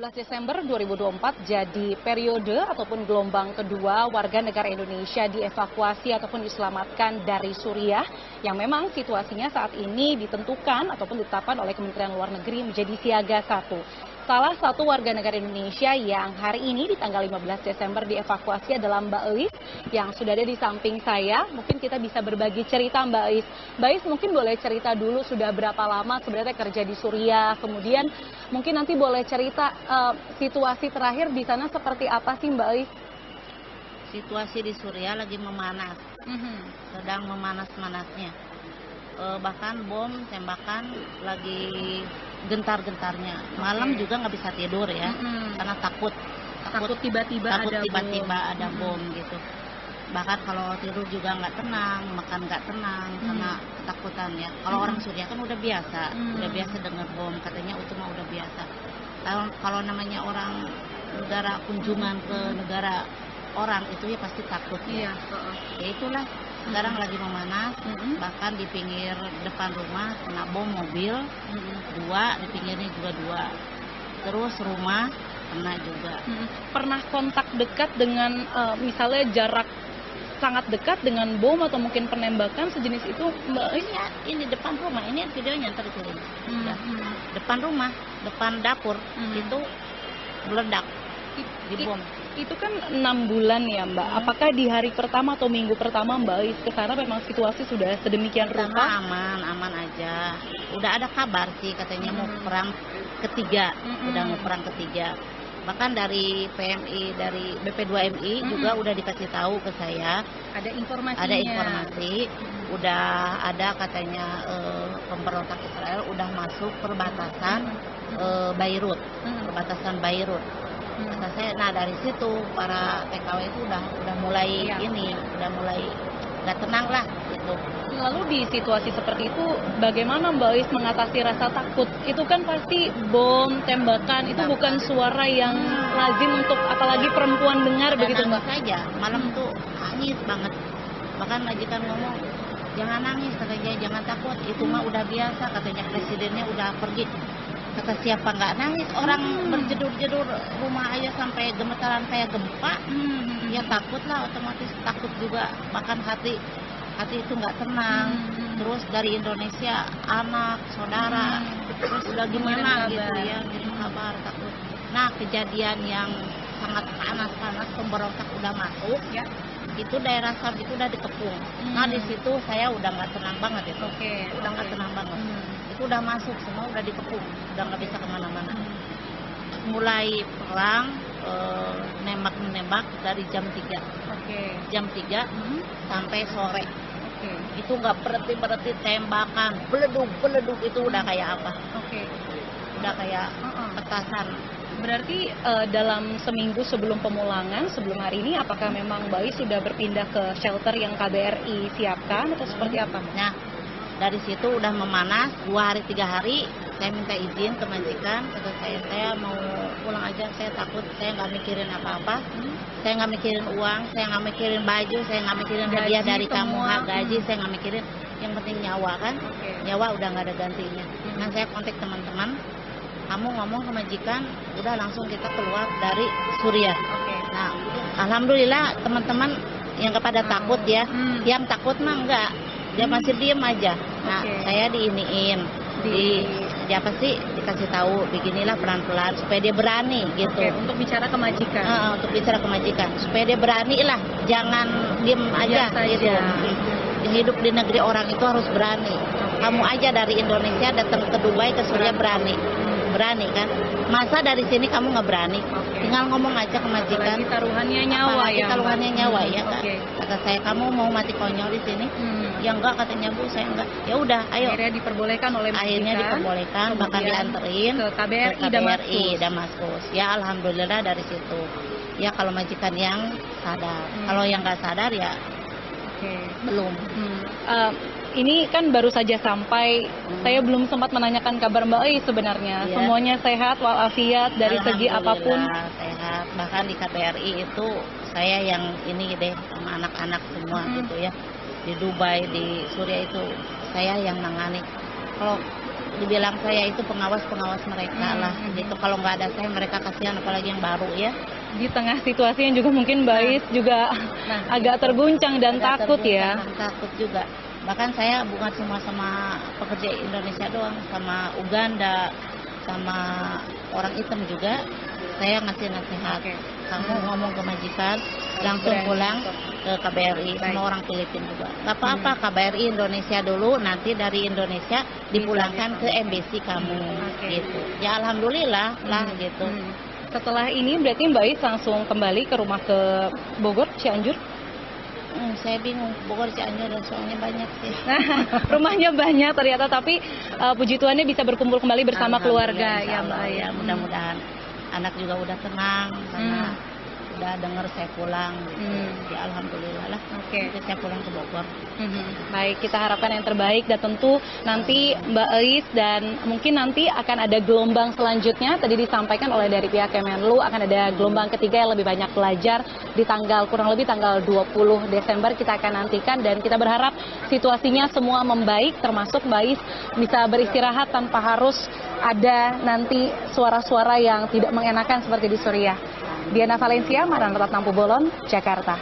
11 Desember 2024 jadi periode ataupun gelombang kedua warga negara Indonesia dievakuasi ataupun diselamatkan dari Suriah yang memang situasinya saat ini ditentukan ataupun ditetapkan oleh Kementerian Luar Negeri menjadi siaga 1. Salah satu warga negara Indonesia yang hari ini di tanggal 15 Desember dievakuasi adalah Mbak Elis yang sudah ada di samping saya. Mungkin kita bisa berbagi cerita Mbak Elis. Mbak Elis mungkin boleh cerita dulu sudah berapa lama sebenarnya kerja di Suriah, kemudian mungkin nanti boleh cerita situasi terakhir di sana seperti apa sih Mbak Elis? Situasi di Suriah lagi memanas, sedang memanas-manasnya. Bahkan bom tembakan lagi gentar-gentarnya. Malam juga nggak bisa tidur ya, karena takut tiba-tiba ada bom gitu. Bahkan kalau tidur juga nggak tenang, makan nggak tenang karena ketakutan ya. Kalau orang Suriah kan udah biasa dengar bom, katanya itu mah udah biasa. Kalau namanya orang negara kunjungan ke negara orang itu ya pasti takut ya. Ya itulah. Sekarang lagi memanas, bahkan di pinggir depan rumah kena bom mobil, 2, di pinggirnya juga 2. Terus rumah kena juga. Pernah kontak dekat dengan misalnya jarak sangat dekat dengan bom atau mungkin penembakan sejenis itu Mbak? Ini depan rumah, ini videonya ntar ditulis. Depan rumah, depan dapur itu meledak di bom. Itu kan 6 bulan ya Mbak. Apakah di hari pertama atau minggu pertama Mbak Elis ke sana memang situasi sudah sedemikian rupa? Aman aja. Udah ada kabar sih katanya mau perang ketiga, udah mau perang ketiga. Bahkan dari PMI, dari BP2MI juga udah dikasih tahu ke saya. Ada informasinya. Ada informasi, udah ada katanya pemberontak Israel udah masuk perbatasan Beirut, perbatasan Beirut. Kata saya, nah dari situ para TKW itu udah mulai udah mulai nggak tenang lah gitu. Lalu di situasi seperti itu bagaimana Mbak Elis mengatasi rasa takut? Itu kan pasti bom, tembakan, itu bukan suara yang lazim untuk apalagi perempuan dengar begitu Mbak? Saja, malam tuh nangis banget. Bahkan majikan ngomong, jangan nangis katanya, jangan takut, itu mah udah biasa katanya, presidennya udah pergi. Kata siapa nggak nangis, orang berjedur-jedur rumah aja sampai gemetaran kayak gempa, ya takut lah, otomatis takut juga, bahkan hati itu nggak tenang. Terus dari Indonesia anak saudara terus udah gimana gitu ya, kirim kabar takut. Nah kejadian yang sangat panas pemberontak udah masuk ya, itu daerah Sam itu udah dikepung. Nah di situ saya udah nggak tenang banget itu. Udah nggak tenang banget. Itu udah masuk semua, udah dikepung, udah nggak bisa kemana-mana. Mulai perang nembak dari jam 3. Jam 3 sampai sore. Itu nggak berhenti tembakan, beleduk itu udah kayak apa? Udah kayak petasan. Berarti dalam seminggu sebelum pemulangan, sebelum hari ini, apakah memang Mbak Elis sudah berpindah ke shelter yang KBRI siapkan atau seperti apa? Nah, dari situ udah memanas, 2 hari 3 hari, saya minta izin ke majikan, kata saya mau pulang aja, saya takut, saya nggak mikirin apa-apa, saya nggak mikirin uang, saya nggak mikirin baju, saya nggak mikirin hadiah dari kamu, gaji, saya nggak mikirin, yang penting nyawa kan, nyawa udah nggak ada gantinya. Nah saya kontak teman-teman, kamu ngomong ke majikan, udah langsung kita keluar dari Suriah. Nah, alhamdulillah teman-teman yang kepada takut ya, yang takut mah enggak, dia masih diem aja. Nah, saya diiniin, apa sih dikasih tahu, beginilah pelan-pelan supaya dia berani gitu. Untuk bicara ke majikan. Untuk bicara ke majikan, supaya dia berani lah, jangan diem aja gitu. Hidup di negeri orang itu harus berani. Kamu aja dari Indonesia datang ke Dubai ke Suriah berani kan? Masa dari sini kamu nggak berani? Tinggal ngomong aja ke majikan. Taruhannya nyawa ya. Taruhannya nyawa ya kan? Kata saya, kamu mau mati konyol di sini? Ya enggak, katanya Bu, saya enggak. Ya udah, ayo. Akhirnya diperbolehkan oleh majikan. Akhirnya diperbolehkan, bahkan dianterin ke KBRI Damaskus. Ya alhamdulillah dari situ. Ya kalau majikan yang sadar, kalau yang nggak sadar ya belum. Ini kan baru saja sampai, saya belum sempat menanyakan kabar Mbak Elis sebenarnya. Semuanya sehat walafiat dari segi apapun? Sehat, bahkan di KBRI itu saya yang ini deh sama anak-anak semua gitu ya. Di Dubai, di Suriah itu saya yang nangani. Kalau dibilang saya itu pengawas mereka lah gitu. Kalau nggak ada saya mereka kasihan, apalagi yang baru ya. Di tengah situasi yang juga mungkin Mbak Is juga agak terguncang dan takut ya. Takut juga. Bahkan saya bukan cuma sama pekerja Indonesia doang, sama Uganda, sama orang hitam juga. Saya ngasih nasihat, kamu ngomong ke majikan, langsung pulang ke KBRI, sama orang Filipina juga. Gak apa-apa, KBRI Indonesia dulu, nanti dari Indonesia dipulangkan ke embassy kamu, gitu. Ya alhamdulillah lah gitu. Setelah ini berarti Mbak Is langsung kembali ke rumah ke Bogor, Cianjur? Saya bingung, Bogor, Cianjur, dan soalnya banyak sih. Rumahnya banyak ternyata, tapi puji Tuhannya bisa berkumpul kembali bersama keluarga ya Mbak. Ya, mudah-mudahan anak juga udah tenang karena udah dengar saya pulang gitu. Ya alhamdulillah lah. Saya pulang ke Bogor. Baik, kita harapkan yang terbaik dan tentu nanti Mbak Is dan mungkin nanti akan ada gelombang selanjutnya. Tadi disampaikan oleh dari pihak Kemenlu akan ada gelombang ketiga yang lebih banyak belajar di kurang lebih tanggal 20 Desember kita akan nantikan, dan kita berharap situasinya semua membaik, termasuk Mbak Is bisa beristirahat tanpa harus ada nanti suara-suara yang tidak mengenakan seperti di Suriah. Diana Valencia, Maran Ratnampu Bolon, Jakarta.